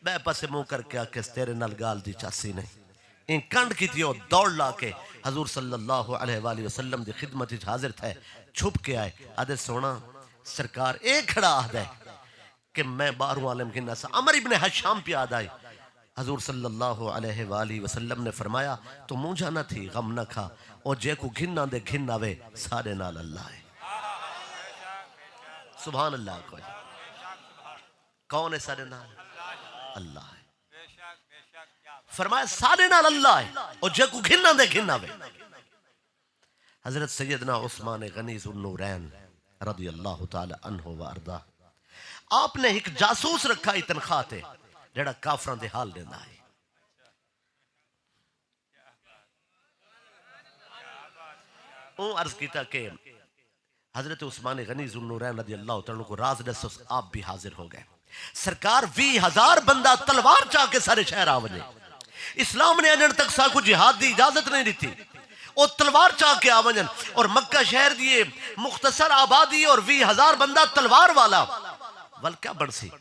मैं पासे मुंह करके आके तेरे नाल गाल दी चासी नहीं इन कंड की थी दौड़ ला के हजूर सल्लल्लाहु अलैहि वसल्लम की खिदमत हाजिर थे छुप के आए आदे सोना सरकार एक खड़ा आदा है कि मैं बाहरों आलम गिना सा अमर इब्ने हशाम पे याद आई हजूर सल्लल्लाहु अलैहि वसल्लम ने फरमाया तो मुंह जाना थी गम न खा और जे को घिन आंदे घिन आवे सारे नाल अल्लाह है सुभान अल्लाह को कौन है सारे नाल अल्लाह है फरमाया सारे नाल अल्लाह है और जे को घिन आंदे घिन आवे हजरत सैयदना उस्मान गनी ज़ुन्नूरैन रज़ी अल्लाह ताला अन्हु व अर्दा आपने एक जासूस रखा ही तनख्वाह ते जेड़ा काफरां दे हाल देंदा है ओ अर्ज कीता के हजरत उस्मान गनी ज़ुन्नूरैन रज़ी अल्लाह ताला को राज दसो आप भी हाजिर हो गए सरकार 20,000 बंदा तलवार चाह के सारे शहर आ वने इस्लाम ने अजन तक साकू जिहाद दी इजाजत नहीं दी और तलवार चाह के आ वजन और मक्का शहर दिए मुख्तसर आबादी और 20,000 बंदा तलवार वाला वल क्या बरसी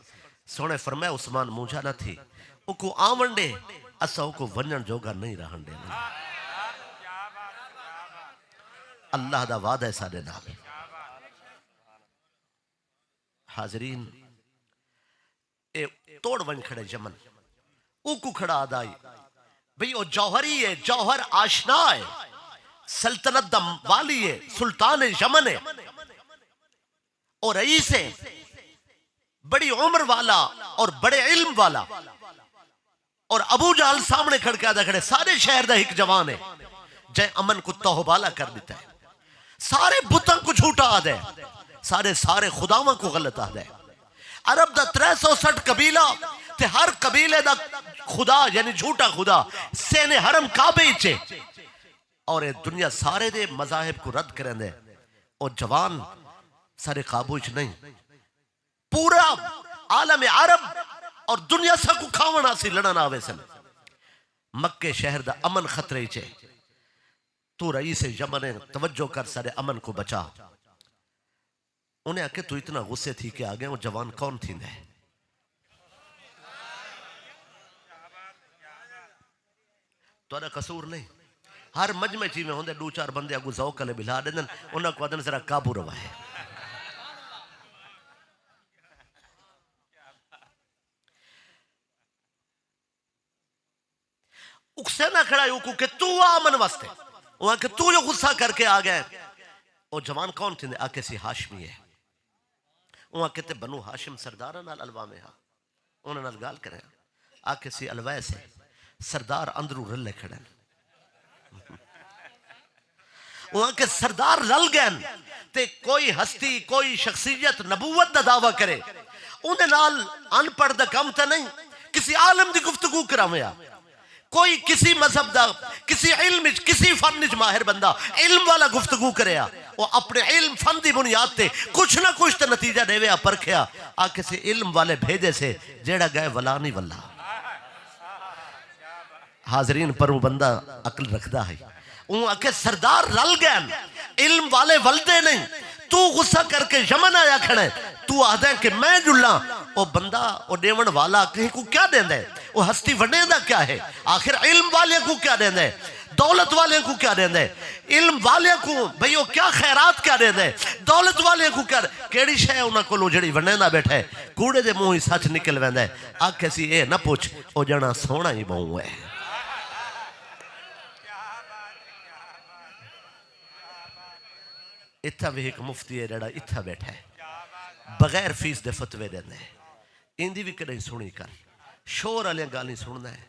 सोने फरमाया उस्मान मूंझा न थी उको आवन दे असा उको वनन जोगा नहीं रहन दे अल्लाह दा वादा है साडे नाल हाजरीन ए तोड़ वन खड़े यमन उको खड़ा आदाई भाई ओ जौहरी है जौहर आशना है सल्तनत दा वाली है सुल्तान यमन है और रईस है बड़ी उम्र वाला और बड़े इल्म वाला और अबू जहल सामने खड़का दा खड़े सारे शहर दा एक जवान है जय अमन को तौहबाला कर देता है सारे बुतों को झूठा आदे सारे सारे खुदावां को गलत आदे अरब दा 360 कबीला ते हर कबीले दा खुदा यानी झूठा खुदा सेने हरम काबे चे और ये दुनिया सारे दे मजाहिब को रद्द करेंदे और जवान सारे काबू च नहीं पूरा आलम अरब और दुनिया सब को खावना सी लड़न आवे सन मक्के शहर दा अमन खतरे चे तू रईस यमन तवज्जो कर सारे अमन को बचा उन्हें आके तू इतना गुस्से थी कि आ गए वो जवान कौन थी ने तोरा कसूर नहीं हर मजमे ची में होंदे दो चार बंदे अगू ज़ौक़ ले बिला देन उन्हें को आदन जरा काबू रवाए उकसे ना खड़ा है कि तू आमन वास्ते वहां के तू जो गुस्सा करके आ गए वो जवान कौन थे आके सी हाशमी है वहां कहते बनु हाशिम सरदार नाल अलवा में हा उन्हें नाल गाल करें आके सी अलवाए से सरदार अंदरू रले खड़े वहां के सरदार रल गए ते कोई हस्ती कोई शख्सियत नबूवत दा दावा करे उन्हें नाल अनपढ़ दा कम तो नहीं किसी आलम दी गुफ्तगू करावे कोई किसी मजहब दा किसी इल्म किसी फन च माहिर बंदा इल्म वाला गुफ्तगू करे वो अपने इल्म फन की बुनियाद ते कुछ ना कुछ तो नतीजा देवे परखिया आ किसी इल्म वाले भेजे से जेड़ा गए वला नहीं वल्ला हाजरीन पर वो बंदा अकल रखता है वो आके सरदार रल गए इल्म वाले वलदे नहीं तू गुस्सा करके यमन आया खड़े तू आदा कि मैं जुला वो बंदा वो देवन वाला कहीं को क्या देंदा है वो हस्ती वने दा क्या है आखिर इल्म वाले को क्या देंदा है दौलत वाले को क्या देंदा है इल्म वाले को भाई वो क्या खैरात क्या देंदा है दौलत वाले को क्या केड़ी शय उन्हां कोलों जेड़ी वने दा बैठा है कूड़े दे मुंह ही सच निकल वेंदा है आखे सी ए ना पूछ ओ जना सोहना ही बहु है इत्था भी एक मुफ्ती है जेड़ा इत्था बैठा है बगैर फीस दे फतवे देंदा है इंदी भी कदे सुनी कर शोर वाले गाल नहीं सुनना है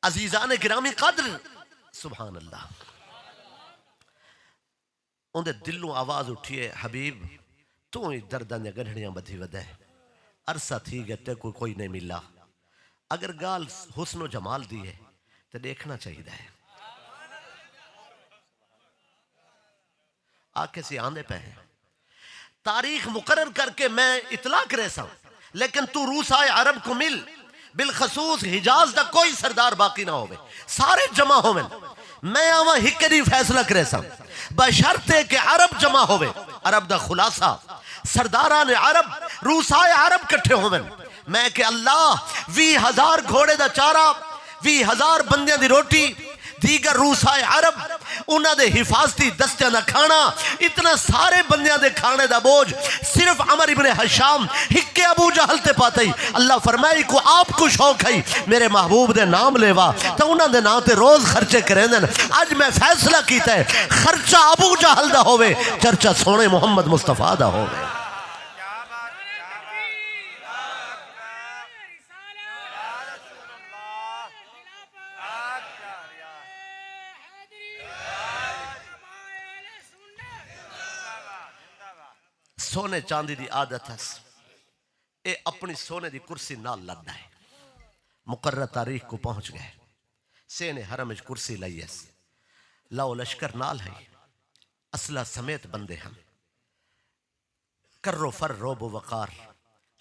अजीजान गिरामी कदर सुभान अल्लाह उनके दिलों आवाज उठी है हबीब तू ही दर्दां दी गढ़ड़ियां बधी वधे अरसा थी गया ते कोई नहीं मिला अगर गाल हुस्न जमाल दी है तो देखना चाहिए है आके से आंदे पे हैं तारीख मुकर्रर करके मैं इतला करे सा लेकिन तू रूस आए अरब को मिल बिलखसूस हिजाज दा कोई सरदार बाकी ना होवे सारे जमा होवे मैं आवा हिकरी फैसला करे सा बशर्ते के अरब जमा ड्रामा होवे अरब दा खुलासा सरदारा ने अरब रूसाए अरब कट्ठे होवे मैं कि अल्लाह 20,000 घोड़े दा चारा 20,000 बंदियां दी रोटी दीगर रूसाए अरब उन्होंने हिफाजती दस्तियां दा खाना इतना सारे बंदियां दे खाने दा बोझ सिर्फ अमर इब्ने हशाम हिक्के अबू जहल ते पाते ही अल्लाह फरमाई को आपको शौक है मेरे महबूब दे नाम लेवा तो उन्होंने नाम ते रोज खर्चे करेंदे अज मैं फैसला कीता है खर्चा अबू जहल दा होवे चर्चा सोने मुहम्मद मुस्तफा दा होवे सोने चांदी की आदत है ये अपनी सोने की कुर्सी नाल लड़ना है मुकर्रर तारीख को पहुंच गए सेने हरम कुर्सी लाई है लाओ लश्कर नाल है असला समेत बंदे हम कर्रो फर रोबो वकार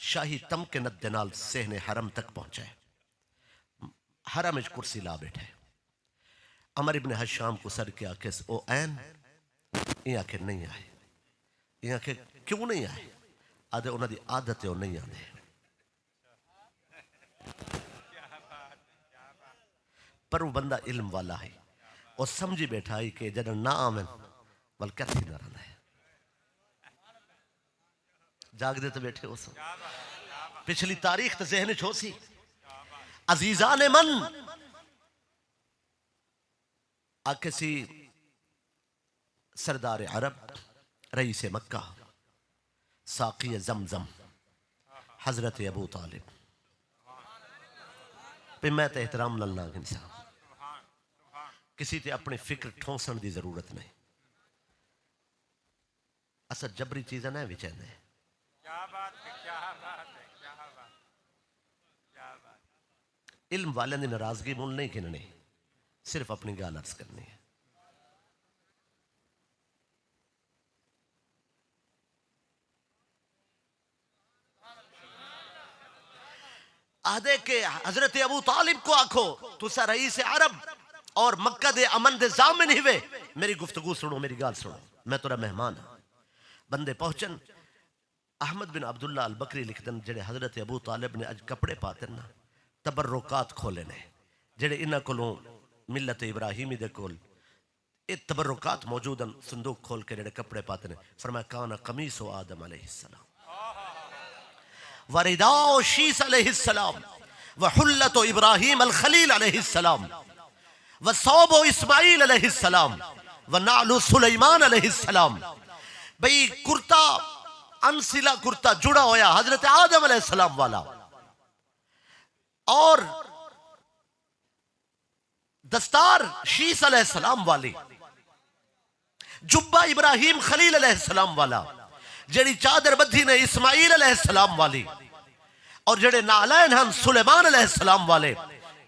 शाही तमके नद्दे नाल सेने हरम तक पहुंचे हरम कुर्सी ला बैठे अमर इब्ने हशाम को सर के आके ओ ऐन ये आखिर नहीं आए ये आखिर क्यों नहीं आए आदे उन्होंने आदत है नहीं आने पर वो बंदा इल्म वाला है और समझी बैठा है कि जब ना आवे बल कैसे ना रहना है जागदे तो बैठे उस पिछली तारीख तो जहन छोसी अजीजा ने मन आके सी सरदार अरब रईस मक्का साकी जमजम हजरत अबू तालिब पे मैं तो एहतराम ललना इंसान किसी ते अपनी फिक्र ठोंसन की जरूरत नहीं असा जबरी चीज़ा ना विचारने इल्म वाले की नाराजगी मुल नहीं गिननी सिर्फ अपनी गाल अर्ज करनी है आदे के हजरत अबू तालिब को आखो तुसा रईस अरब और मक्का दे अमन दे जामिन ही वे मेरी गुफ्तगू सुनो मेरी गाल सुनो मैं तेरा मेहमान हाँ बंदे पहुंचन अहमद बिन अब्दुल्ला अल बकरी लिखदन जेड़े हजरत अबू तालिब ने अज कपड़े पाते ना तबर्रुकात खोले ने जेड़े इन्हां कोलों मिल्लत इब्राहिमी दे कोल ये तबर्रुकात मौजूदन संदूक खोल के जेड़े कपड़े पाते ने फरमाया काना कमीसो आदम अलैहिस्सलाम वरिदाओ शीस अलैहिस्सलाम व हुल्लतो इब्राहिम अल खलील अलैहिस्सलाम व सौबो इस्माइल अलैहिस्सलाम व नालु सुलेमान अलैहिस्सलाम भाई कुर्ता अनसिला कुर्ता जुड़ा होया हजरत आदम अलैहिस्सलाम वाला और दस्तार शीस अलैहिस्सलाम वाली जुब्बा इब्राहिम खलील अलैहिस्सलाम वाला जेड़ी चादर बद्धी ने इस्माइल अलैहिस्सलाम वाली और जेड़े नालैन हन सुलेमान अलैहिस्सलाम वाले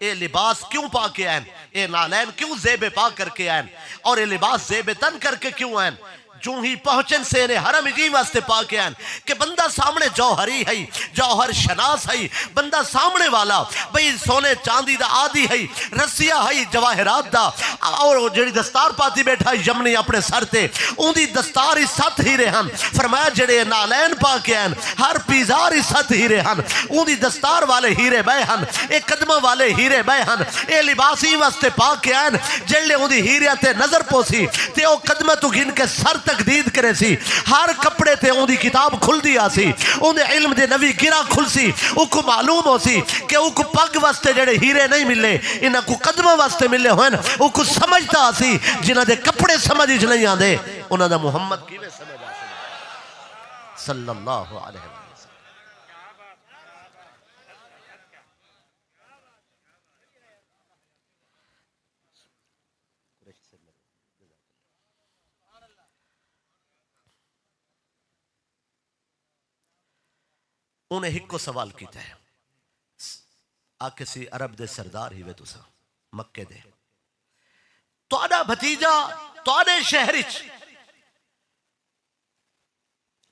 ये लिबास क्यों पा के आए ये नालैन क्यों जेबे पा करके आए और ये लिबास जेबे तन करके क्यों आए जो ही पहुंचन से ने हरम जी वास्ते पा के आन कि बंदा सामने जौहरी है जौहर शनास है बंदा सामने वाला भाई सोने चांदी दा आदि है रस्सिया है जवाहरात दा और जेड़ी दस्तार पाती बैठा यमनी अपने सर ते उंदी दस्तार ही 7 हीरे हन फरमाया जेड़े नालैन पा के आन हर पीजार ही 7 हीरे हन उंदी दस्तार वाले हीरे बह हन ए कदमा वाले हीरे बह हन ए लिबास ही वास्ते पा के आन जेड़े उंदी हीरिया ते नजर पोसी ते ओ कदमा तू गिन के सर तकदीद करे सी हर कपड़े ते उंदी किताब खुलदी आसी उंदे इल्म दे नवी गिरा खुलसी उको मालूम होसी कि उको पग वास्ते जेड़े हीरे नहीं मिले इन्हां को कदमां वास्ते मिले होन उको समझदा आसी जिन्हां दे कपड़े समझ च नहीं आंदे उन्हां दा मुहम्मद किवें समझ आ सकदा सल्लल्लाहु अलैहि वसल्लम उन्हें हिक्को सवाल किया है आके सी अरब दे सरदार ही वे तुसा मक्के दे तुहाडा भतीजा तुहाडे शहर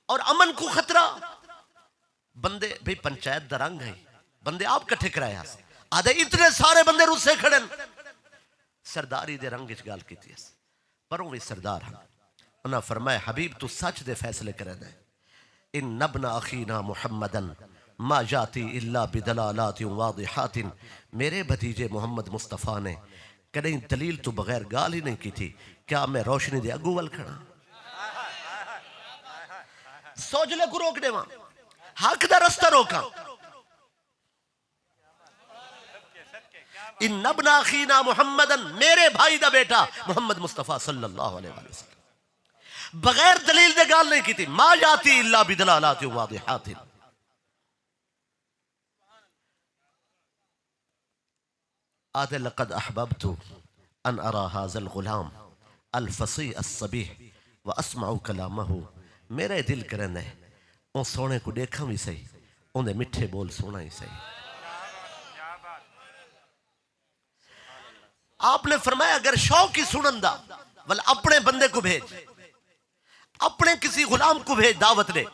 और अमन को खतरा बंदे भाई पंचायत दा रंग है बंदे आप कट्ठे कराया आधे इतने सारे बंदे रुस्से खड़े सरदारी दे रंग च गल की पर वो भी सरदार हैं उन्हें फरमाया हबीब तू सच दे फैसले करे दे। इन नबना अखीना मुहम्मदन मा जाती इल्ला बिदलालाति वादिहातिन, मेरे भतीजे मोहम्मद मुस्तफ़ा ने कहीं दलील तो बगैर गाल ही नहीं की थी। क्या मैं रोशनी दे अगू वल खड़ा सोजले को रोक देवा, हक दा रस्ता रोका। इन नबना अखीना मुहम्मदन, मेरे भाई दा बेटा मोहम्मद मुस्तफ़ा सल्लल्लाहु अलैहि वसल्लम बगैर दलील दे गाल नहीं की थी। मा जाती इल्ला बिदलालाति वादिहातिन। आदे लक़द अहबब्तु अन अरा हाज़ल गुलाम अल फसीह अस्सबीह व अस्मअ कलामहु, मेरे दिल करन है उन सोने को देखा भी सही, उन्हें मिठे बोल सुना ही सही। आपने फरमाया अगर शौक ही सुनंदा वल अपने बंदे को भेज, अपने किसी गुलाम को भेज, दावत दे,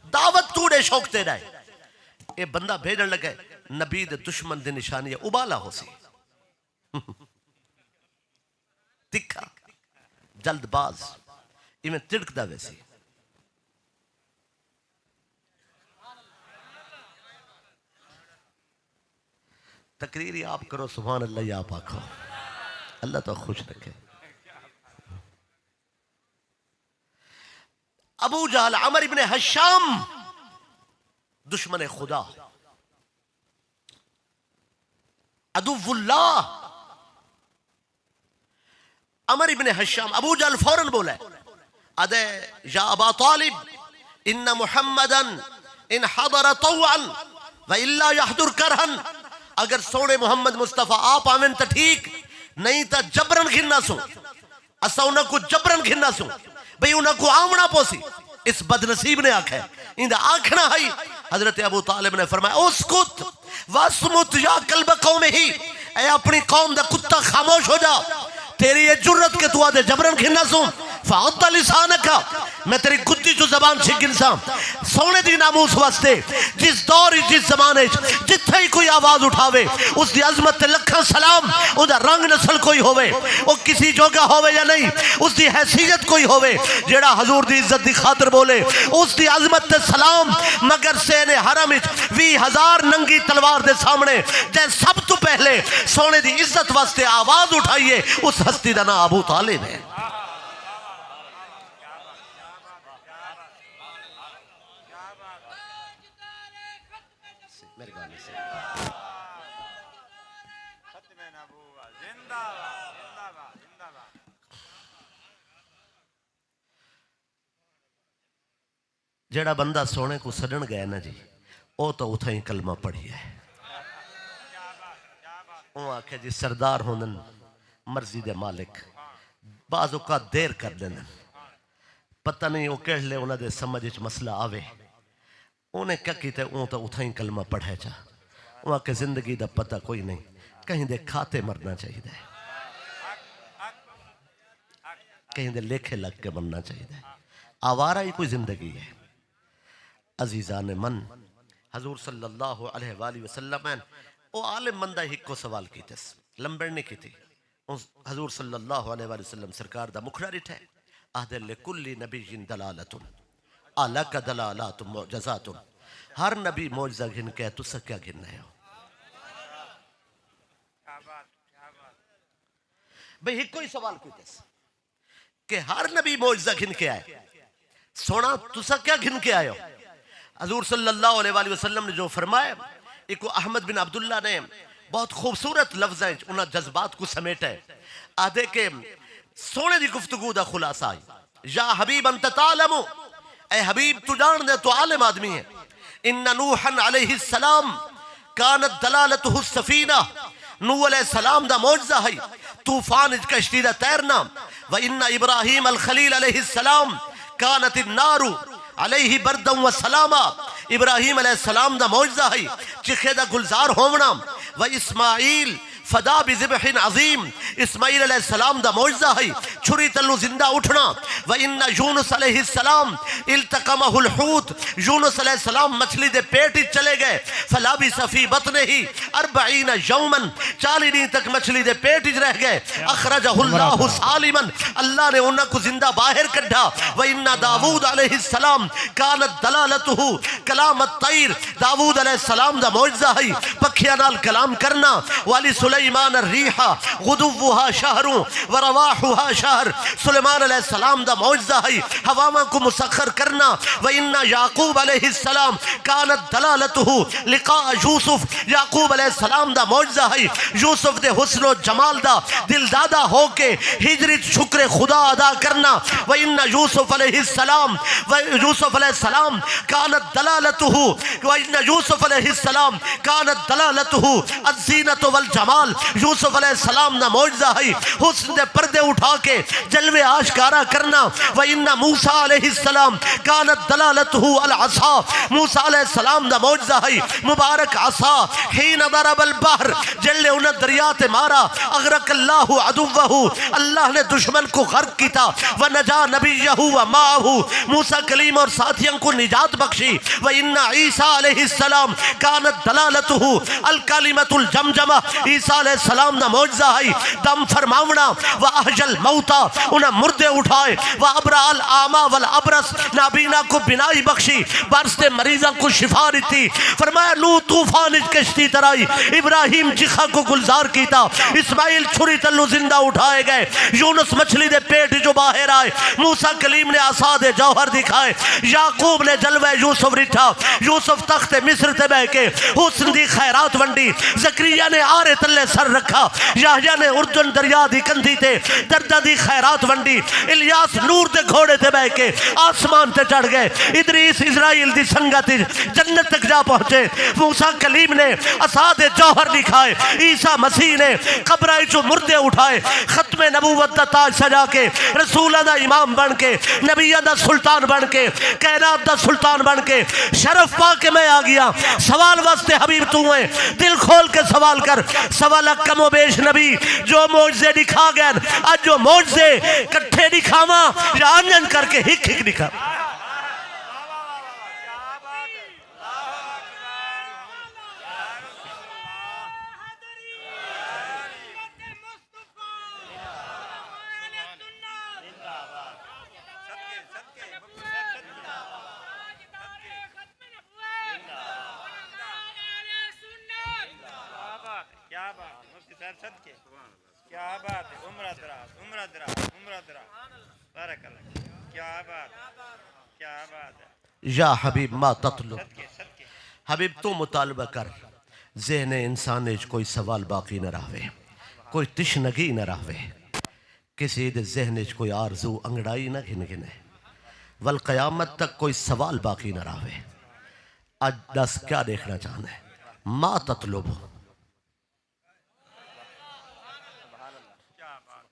दावत तूड़े शौक तेरा है। ये बंदा भेजन लगे नबी दे दुश्मन दी निशानी उबाला हो सी तिखा जल्दबाज इवें तिड़कदा वैसी। तकरीर आप करो सुभान अल्लाह, या आप आखो अल्लाह तो खुश रखे। अबू जहल अमर इब्ने हशाम दुश्मन खुदा अदुवुल्लाह, अमर इब्ने हशाम, अबू जहल फौरन बोला अदे या अबा तालिब इन्न मुहम्मदन इन हदर तौअन व इल्ला यहदुर करहन, अगर सोने मोहम्मद मुस्तफा आप आवें तो ठीक, नहीं तो जबरन घिरना सो, असा उनको जबरन घिरना सो भाई उनको आमना पोसी। इस बदनसीब ने आखा इंदा आखना है। हजरत अबू तालिब ने फरमाया उसकुत वस्मुत या कल्ब कौम ही, ऐ अपनी कौम दा कुत्ता खामोश हो जा, तेरी ये जुर्रत के तू आदे जबरन घिरना सो फाता लिसान का, मैं तेरी कुत्ती जो जबान से गिनसा सोने दी नामूस वास्ते। जिस दौर जिस जमाने जिथे ही कोई आवाज उठावे उसकी अजमत ते लखा सलाम, उसका रंग नस्ल कोई होवे वो किसी जोगा होवे या नहीं, उसकी हैसियत कोई होवे जेड़ा हजूर दी इज्जत दी खातिर बोले उसकी अजमत ते सलाम। मगर सेने हरम 20,000 नंगी तलवार दे सामने जे सब तो पहले सोने दी इज्जत वास्ते आवाज उठाइए उस हस्ती का नाम अबू तालिब है। जेड़ा बंदा सोने को सड़न गया ना जी, वो तो उथा ही कलमा पढ़ी है। वो आखे जी सरदार होनन मर्जी दे मालिक, बाजों का देर कर देना, पता नहीं वो कह ले उन्हें समझ मसला आवे, उन्हें क्या किया वो तो उथा ही कलमा पढ़े जा। वहाँ के जिंदगी का पता कोई नहीं, कहीं दे खाते मरना चाहिए, कहीं दे लेखे लग के मरना चाहिए। आवारा ही कोई जिंदगी है। अजीजा ने मन हजूर सल्लल्लाहु अलैहि वसल्लम ओ आलिम बंदा ही को सवाल की थे, लंबड़ने की थी। हजूर सल्लल्लाहु अलैहि वसल्लम सरकार दा मुखड़ा रिठा है आदे लिकुल्ली नबीयिन दलालतुन अलक दलालातुन मुअजजातुन, हर नबी मौजज़ा गिन के तुसा क्या गिनना है भाई। एक कोई सवाल की थे कि हर नबी मौजज़ा गिन के आए, सोना तुसा क्या गिन के आयो। हजूर सल्लल्लाहु अलैहि वसल्लम ने जो फरमाया, एक अहमद बिन अब्दुल्ला ने बहुत खूबसूरत लफ्ज़ हैं उन्हें जज्बात को समेटा है। आधे के सोने की गुफ्तगू दा खुलासा आई, या हबीब अंत तालमु, ए हबीब तू जान दे तो आलिम आदमी है। इन्ना नूहन अलैहि सलाम कानत दलालतुहु सफीना, नूह अलैहि सलाम दा मौजज़ा है तूफान कश्ती दा तैरना। व इन्ना इब्राहीम अल खलील अलैहि सलाम कानत नारू अलैहि बरदम व सलामा, इब्राहीम अलैहि सलाम दा मौजज़ा है चिखे दा गुलजार होवना। व इस्माइल फदा बिज़िबहिन अज़ीम, इस्माइल अलैहिस्सलाम दा मौजज़ा है छुरी तल्लू जिंदा उठना। व इन्ना यूनुस अलैहिस्सलाम इल्तक़महुल हूत, यूनुस अलैहिस्सलाम मछली दे पेट ही चले गए। फलाबिसा फ़ी बत्निही अर्बईना यौमन, 40 दिन तक मछली दे पेट ही रह गए। अखरजहुल्लाहु सालिमन, अल्लाह ने उनको जिंदा बाहर कढ़ा। व इन्ना दाऊद अलैहिस्सलाम कानत दलालतुहु कलाम अत-तैर, दाऊद अलैहिस्सलाम दा मौजज़ा है पखियां नाल कलाम करना। वाली सुलेमान अर्रीहा गुदुव्वुहा शहरु व रवाहुहा शहर, सुलेमान अलैहिस्सलाम दा मौजज़ा है हवाओं को मुसख्खर करना। व इन्ना याकूब अलैहिस्सलाम कानत दलालतुहु लिका यूसुफ, याकूब अलैहिस्सलाम दा मौजज़ा है यूसुफ दे हुस्न व जमाल दा दिलदादा होके हिजरी शुक्र खुदा अदा करना। व इन्ना यूसुफ अलैहिस्सलाम कानत दलालतुहु, व इन्ना यूसुफ अलैहिस्सलाम कानत दलालतुहु अज़्ज़ीनतु वल जमाल, यूसुफ अलैहिस्सलाम दा मौजज़ा है हुस्न दे पर्दे उठा के जलवे आशकारा करना। व इन्ना मूसा अलैहिस्सलाम कानत दलालतुहु अल असा, मूसा अलैहिस्सलाम दा मौजज़ा है मुबारक असा हीन दरबल बहर, जल्ले उन्हें दरिया ते मारा। अगरकल्लाहु अदुव्वहु, अल्लाह ने दुश्मन को गर्क किया। व नजा नबियहु व माहु, मूसा कलीम और साथियों को निजात बख्शी। व इन्ना ईसा अलैहिस्सलाम कानत दलालतुहु अल कलिमतुल जमजमा, ईसा अलैहिस्सलाम दा मौजज़ा है दम फरमावना। व अहजल मौता, उन्हें मुर्दे उठाए। व अब्राल आमा वल अबरस, नाबीना को बिनाई बख्शी, बरसते मरीजों को शिफा दी। फरमाया नूह तूफान कश्ती तराई, इब्राहिम जिखा को गुलजार कीता, इस्माइल छुरी तल्लू जिंदा उठाए गए, यूनुस मछली दे पेट जो बाहर आए, मूसा कलीम ने आसा दे जौहर दिखाए, याकूब ने जलवे यूसुफ रिठा, यूसुफ तख्ते मिस्र ते बह के हुस्न दी खैरात वंडी, जकरिया ने आरे तले सर रखा, याहया ने उर्दन दरिया दी कंधी ते दर्दा दी खैरात वंडी, इलियास नूर दे घोड़े ते बह के आसमान ते चढ़ गए, इदरीस इजराइल दी संगत जन्नत तक जा पहुंचे, मूसा कलीम ने असा दे जौहर दिखाए, ईसा मसीह ने कब्राई चो मुर्दे उठाए, खत्मे नबूवत दा ताज सजा के रसूलां दा इमाम बन के नबियां दा सुल्तान बन के कायनात दा सुल्तान बन के शरफ पा के मैं आ गया। सवाल वास्ते हबीब तू है, दिल खोल के सवाल कर। सवाल कमो बेश नबी जो मौजज़े दिखा गए, आज जो मौजज़े कट्ठे दिखावा या आंजन करके हिक हिक दिखा। क्या बात है, उम्र दराज उम्र दराज उम्र दराज, बारक अल्लाह, क्या बात क्या बात है। या हबीब मा ततलु, हबीब तू मुतालबा कर, ज़हन इंसान कोई सवाल बाकी न रहे, कोई तिशनगी न रहे, किसी दे ज़हन कोई आरजू अंगड़ाई न घिन घिने, वल क़यामत तक कोई सवाल बाकी न रहे। आज दस क्या देखना चाहना है, मा ततलुब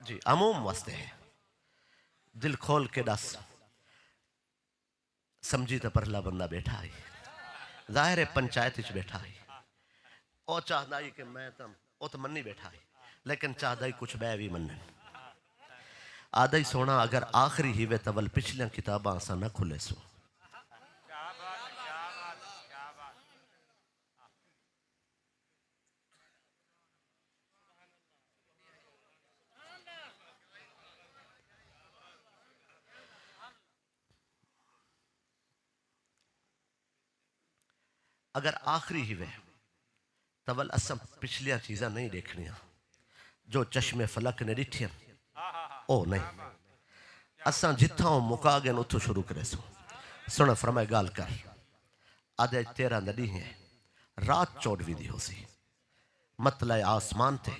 जी अमूम वास्ते है, दिल खोल के दस। समझी तो परला बंदा बैठा है, जाहिर है पंचायत बैठा है, और चाहता है कि मैं तो मन्नी बैठा है, लेकिन चाहता ही कुछ बै भी मनन आदा ही सोना। अगर आखिरी ही वे तवल पिछलियां किताबां असा न खुले सो, अगर आखिरी ही वे तवल असम पिछलियां चीज़ा नहीं देखनिया, जो चश्मे फलक ने डिठियां ओ नहीं, असा जिथा मुका गए उतो शुरू करे सो। सुन फरमाए गाल कर, आदे 13 नदी है, रात 14वीं दी हो सी, मतला आसमान थे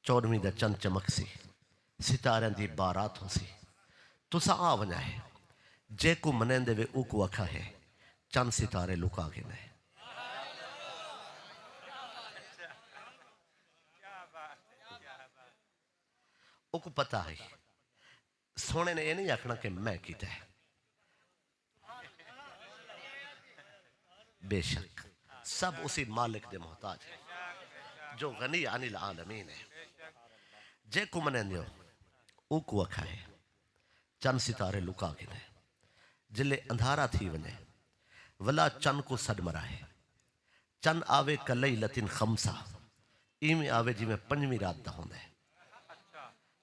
14वीं दा चंद चमकसी, सितारे दी बारात हो सी, तुसा आ वना है जे को मनेंदे वे ऊ को अखा है, चंद सितारे लुका के ने। को पता है, सोने ने यह नहीं आखना कि मैं किता है, बेशक सब उसी मालिक दे मोहताज है जो गनी अनिल आलमीन है। जे को मनेंदियो ऊ को अखाए चंद सितारे लुका गिने जिले अंधारा थी वने वला चंद को सड मराए चंद आवे कलई लतिन खमसा इमें आवे जिमें पंजवी रात दा होंदे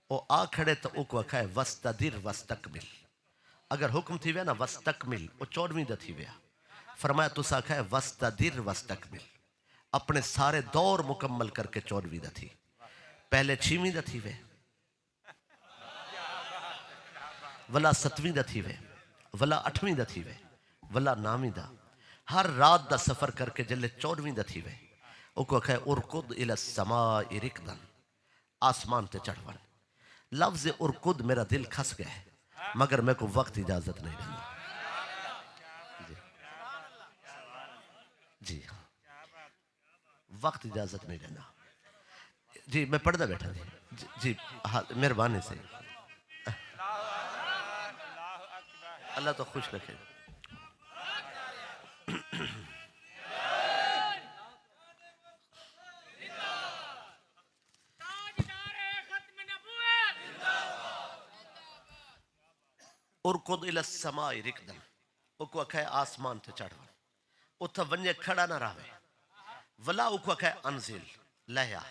ओ आ खड़े तो ऊ को अखाए वस्तदिर वस्तकमिल अगर हुक्म थी वे ना वस्तकमिल ओ 14वीं दा थी वे फरमाया तुसा अखाए वस्तदिर वस्तकमिल अपने सारे दौर मुकम्मल करके 14वीं दा थी पहले 6वीं दा थी वे वला 7वीं दा थी वे वला 8वीं दा थी वे वला 9वीं दा हर रात दा सफर करके जल्ले 14वीं दा थी वे उको कहे उरकुद इला समाई रिकदन आसमान ते चढ़वन लफ्ज उरकुद मेरा दिल खस गया है मगर मेरे को वक्त इजाजत नहीं देना जी हाँ वक्त इजाजत नहीं देना जी मैं पढ़ता बैठा जी हाँ मेहरबानी से अल्लाह तो खुश रखे। उरकुद इला समाई रिकदन उको अखे आसमान ते चढ़वन उथ वन्ने खड़ा ना रहे वला उको अखे अनजिल लया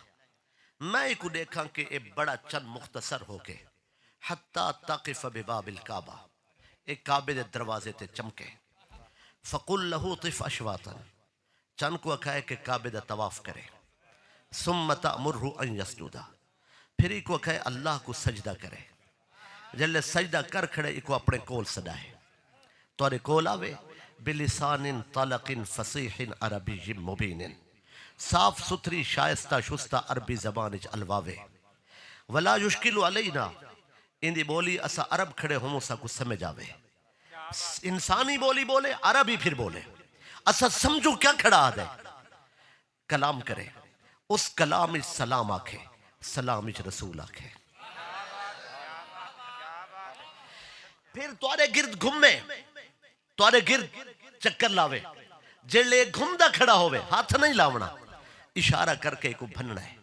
मैं इको देखा कि ए बड़ा चंद मुख्तसर होके हत्ता ताकिफ बिबाबिल काबा एक काबे दे दरवाजे ते चमके फकुल लहू तिफ अशवातन चंद को अखे के काबे दा तवाफ करे सुम्मा तअमुरहु अन यसजुदा फिर इको अखे अल्लाह को सजदा करे जल्ले सजदा कर खड़े इको अपने कोल सदाए तोरे कोल आवे बिलिसानिन तलकिन फसीहिन अरबी मुबीनिन साफ सुथरी शायस्ता शुस्ता अरबी जबान इच अलवावे वला युश्किलु अलैना इंदी बोली असा अरब खड़े होमो सा कुछ समझ आवे इंसानी बोली बोले अरबी फिर बोले असा समझो क्या खड़ा आदे कलाम करे उस कलाम इच सलाम आखे सलाम इच रसूल आखे फिर तुआरे गिर्द घूमे तुआरे गिर्द चक्कर लावे जेले घूमदा खड़ा होवे हाथ नहीं लावना इशारा करके को भन्ना है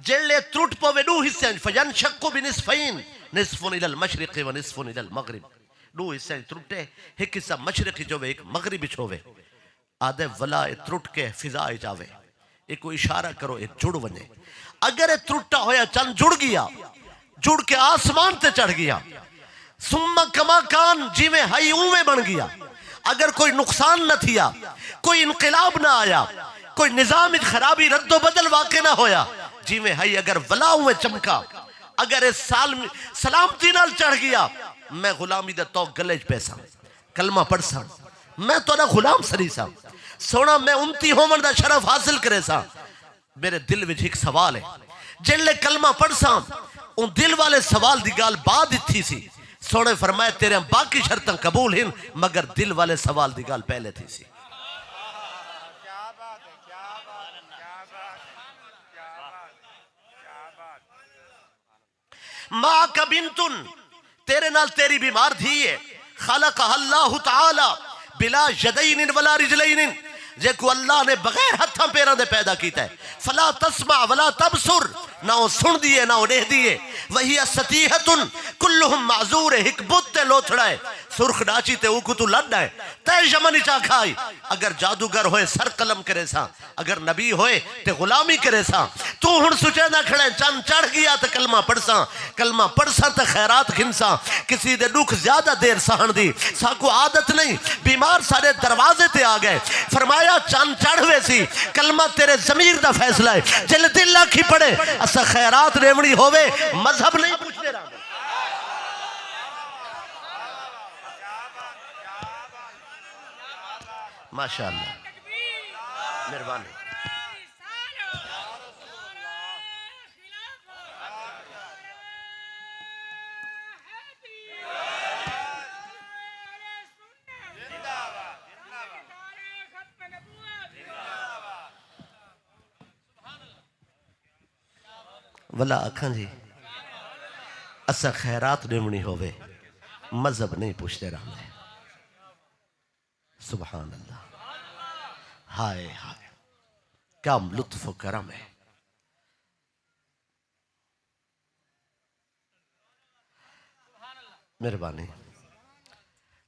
जेले त्रुट पवे दो हिस्से फजन शक्को बिनिस्फैन निस्फुन इलल मशरिक व निस्फुन इलल मगरिब दो हिस्से त्रुटे एक हिस्सा मशरिक जो एक मगरिब होवे आदे वला त्रुट के फिजा जावे एक इशारा करो एक जुड़ वने अगर त्रुटा होया चंद जुड़ गया जुड़ के आसमान ते चढ़ गया सुम्मा कमा कान जिमें हई उमे बन गया अगर कोई नुकसान न थिया कोई इनकलाब ना आया कोई निजाम खराबी रद्दो बदल वाक़े ना होया जिमें हई अगर वला उमे चमका अगर इस साल में सलामती नाल चढ़ गया मैं गुलामी दे तो गले पैसा कलमा पढ़ सा मैं तो गुलाम सरी सा सोना मैं उम्मती होवन दा शरफ हासिल करे सा मेरे दिल में एक सवाल है जिले कलमा पढ़ सा उन दिल वाले सवाल दी गाल बाद थी सी सोने फरमाया तेरे बाकी शर्तां कबूल हैं मगर दिल वाले सवाल दी गाल पहले थी सी मां का बिंतुन तेरे नाल तेरी बीमार थी है खलक़हा अल्लाह तआला बिला यदैन वला रिजलैन जेको अल्लाह ने बगैर हथा पैरों दे पैदा कीता है फला तस्मा वला तबसुर ना वो सुन दिए ना वो देख दिए वही सतीहतुन कुल्लुहुम माजूर हिक बुत लोथड़ा है सुर्ख डाची ते उकु तू लड्डा है तय जमन चा खाई अगर जादूगर होए सर कलम करे सा अगर नबी होए ते गुलामी करे सा तू हुन सुचेंदा खड़े चंद चढ़ गया ते कलमा पढ़ सा ते खैरात खिनसा किसी दे दुख ज्यादा देर सहन दी साको आदत नहीं बीमार सारे दरवाजे ते आ गए फरमाया चंद चढ़वे सी कलमा तेरे जमीर दा फैसला है जिल दिल आखी पड़े असा खैरात रेवणी होवे मजहब नहीं पूछते रहा माशाअल्लाह मेहरबानी वला आखा जी असा खैरात देवनी होवे मजहब नहीं पूछते रहते सुभान अल्लाह हाय हाय, क्या लुत्फ व करम है। मेहरबानी।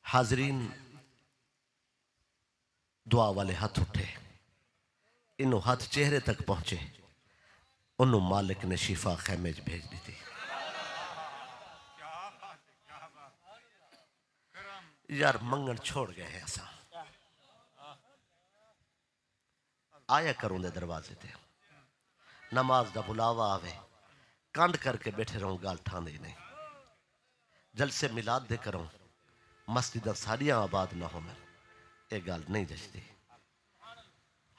हाजरीन, दुआ वाले हाथ उठे, इन्हों हाथ चेहरे तक पहुंचे, उन्होंने मालिक ने शिफा खैमे च भेज दी थी। यार मंगन छोड़ गए हैं असा, आया करूं दे दरवाजे ते, नमाज दा बुलावा आवे, कांड करके बैठे रहूं, गाल ठांदी नहीं। जलसे मिलाद दे करूं, मस्जिद सारियां आबाद ना हो, मैं ये गाल नहीं जचती।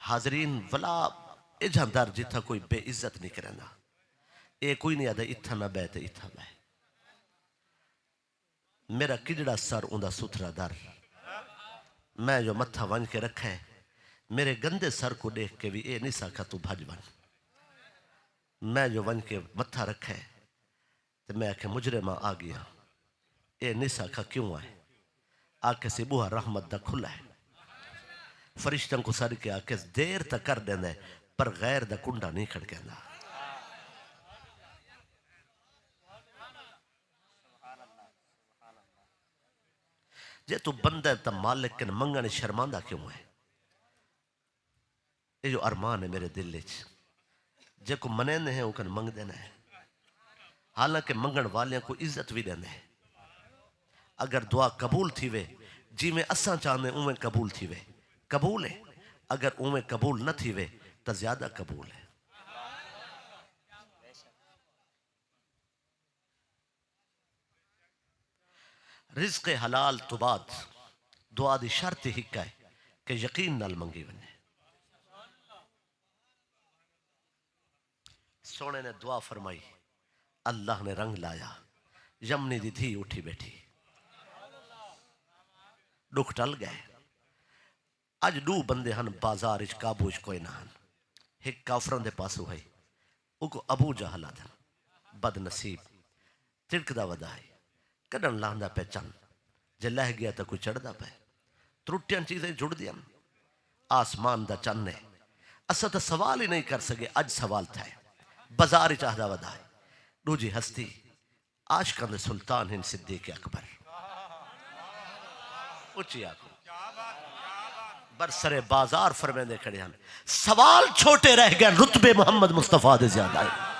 हाजरीन, वला ए जानदार जिथा कोई बेइज्जत नहीं करना, ये कोई नहीं आदा इत्था ना बह ते इत्था बह। मेरा किजड़ा सर उंदा सुथरा दर, मैं जो मत्था वन के रखा है, मेरे गंदे सर को देख के भी ये नहीं साखा तू भज बन। मैं जो वन के मत्था रखा है, तो मैं आखे मुजरिमा आ गया, ये नहीं साखा क्यों आए, आके से बुहा रहमत दा खुला है, फरिश्तों को सर के आके देर तक कर देना है, पर गैर दा कुंडा नहीं खड़केंदा। जे तू बंदा है तो मालिक के मंगने शर्मांदा क्यों है। ये जो अरमान है मेरे दिल च, जे को मने है वो कन मंग देना है, हालांकि मंगण वाले को इज्जत भी देना है। अगर दुआ कबूल थी वे, जिमें असा चाहते उमें कबूल थी वे, कबूल है। अगर उमें कबूल न थी वे तो ज्यादा कबूल है। रिज़्क़ हलाल तो बाद दुआ दी शर्त ही है कि यकीन नाल मंगी वने। सोने ने दुआ फरमाई, अल्लाह ने रंग लाया, यमनी दी थी उठी बैठी, दुख टल गए। अज दो बंदे हन बाजार इच काबू च कोई ना हन, एक काफरन दे पासो है, उको अबू जहल आदन, बदनसीब तिड़कदा वदा है, कदन लांदा पे चन, जे लह गया तो कोई चढ़दा पे, त्रुटियां चीजें जुड़ दियां। आसमान दा चन है, असा तो सवाल ही नहीं कर सके, अज सवाल था। बाजार चाहदा वदा है, दूजी हस्ती आशकां दे सुल्तान हिंद सिद्दीक़ अकबर, उच्ची आखो बरसरे बाजार फरमेंदे खड़े हैं, सवाल छोटे रह गए, रुतबे मोहम्मद मुस्तफा दे ज्यादा है।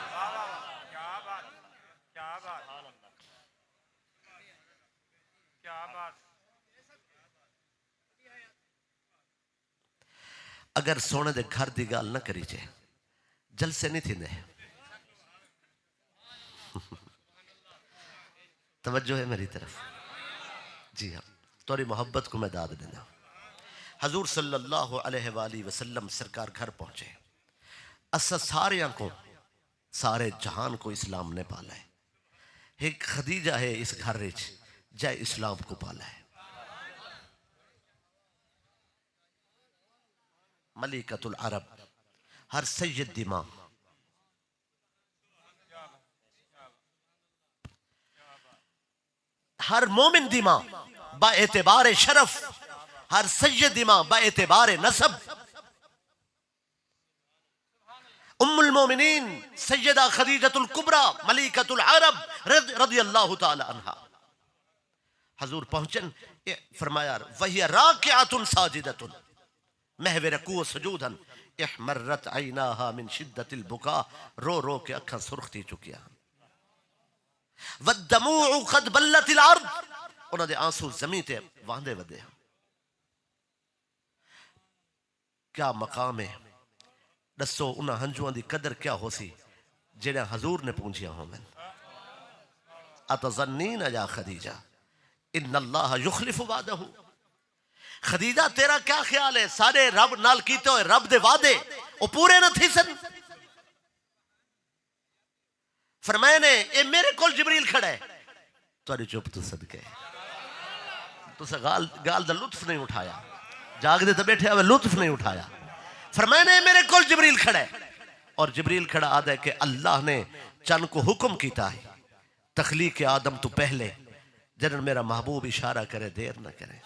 अगर सोने दे घर की गल न करी जे, जलसे नहीं थी। तवज्जो है मेरी तरफ? जी हाँ, तोरी मोहब्बत को मैं दाद देना। हजूर सल्लल्लाहु अलैहि वसल्लम सरकार घर पहुंचे, असा सारे को, सारे जहान को इस्लाम ने पाला है। एक खदीजा है इस घर रिच जय इस्लाम को पाला है। मलिकतुल अरब, हर सैयद दिमा, हर मोमिन दिमा बा एतबार शरफ, हर सैयद दिमा बा एतबार नसब। उम्मुल मोमिनीन सैयदा खदीजतुल कुबरा मलिकतुल अरब रज़ियल्लाहु ताला अन्हा। हजूर पहुंचन, फरमाया वहिया राकिअतुन साजिदतुन, महवे रकू सुजूदन, इहमर्रत ऐनाहा मिन शिद्दतिल बुका, रो रो के अखा सुर्ख थी चुकिया। वद्दमूउ क़द बल्लतिल अर्द, उन्हां दे आंसू ज़मीन ते वांदे वदे। क्या मकाम है, दसो उन्हां हंजुआं दी कदर क्या होसी जेड़ा हजूर ने पूछिया होवन। अतज़न्नीन या खदीजा इन्नल्लाह युखलिफु वादहु। खदीजा तेरा क्या ख्याल है, सारे रब नाल कीते हुए रब दे वादे वो पूरे न थी सन। फरमाया ने ए मेरे कोल जिब्रील खड़ा है, तुहाडी चुप तो सदके, तुसा गाल दा लुत्फ नहीं उठाया, जागदे तो बैठे हुए लुत्फ नहीं उठाया। फरमाया ने मेरे कोल जिब्रील खड़ा है, और जिब्रील खड़ा आदा है कि अल्लाह ने चन को हुक्म कीता है तखलीक आदम तो पहले, जन मेरा महबूब इशारा करे देर न करे।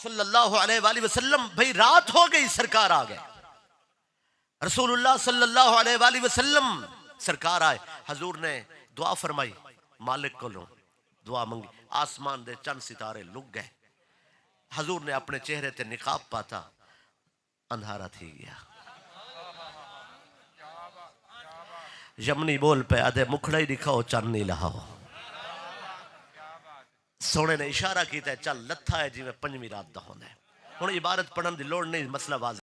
सल्लल्लाहु अलैहि वसल्लम, भाई रात हो गई, सरकार आ गए। रसूलुल्लाह सल्लल्लाहु अलैहि वसल्लम सरकार आए। हजूर ने दुआ फरमाई, मालिक को लो दुआ मंगी, आसमान दे चंद सितारे लुक गए। हजूर ने अपने चेहरे ते निकाब पाता, अंधारा थी गया। यमनी बोल पे आधे मुखड़ा ही दिखाओ, चन नहीं लहाओ। सोने ने इशारा किया, चल लथा है जिवें पंजवीं रात दा होंदा है। हुण इबारत पढ़न दी लोड़ नहीं, मसला वाज़